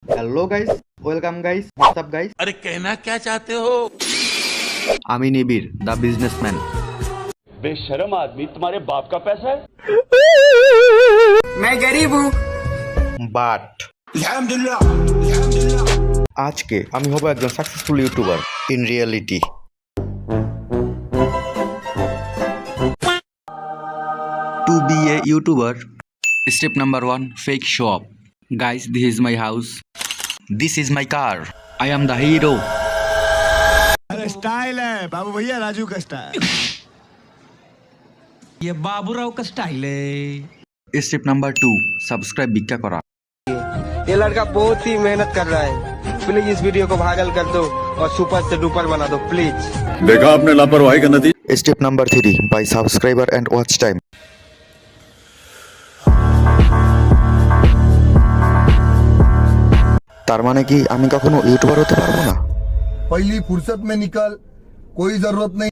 Hello guys, welcome guys, WhatsApp guys. अरे कहना क्या चाहते हो? আমি নিবিড় দ্য বিজনেসম্যান। बेशरम आदमी, तुम्हारे बाप का पैसा है। मैं गरीब हूँ। বাট আজকে আমি হব একজন successful YouTuber in reality. To be a YouTuber, step number 1, fake show up. Guys, this is my house. This is my car. I am the hero. Style है बाबू भैया, राजू का स्टाइल। ये बाबूराव का स्टाइल है। Step number 2, subscribe भिक्षा करा। ये लड़का बहुत ही मेहनत कर रहा है, प्लीज इस वीडियो को वायरल कर दो और सुपर से डुपर बना दो प्लीज। देखा आपने लापरवाही का नतीजा। Step number 3, buy subscriber and watch time. তার মানে কি আমি কখনো ইউটিউবার হতে পারবো না? पहली फुर्सत में निकल, कोई जरूरत नहीं।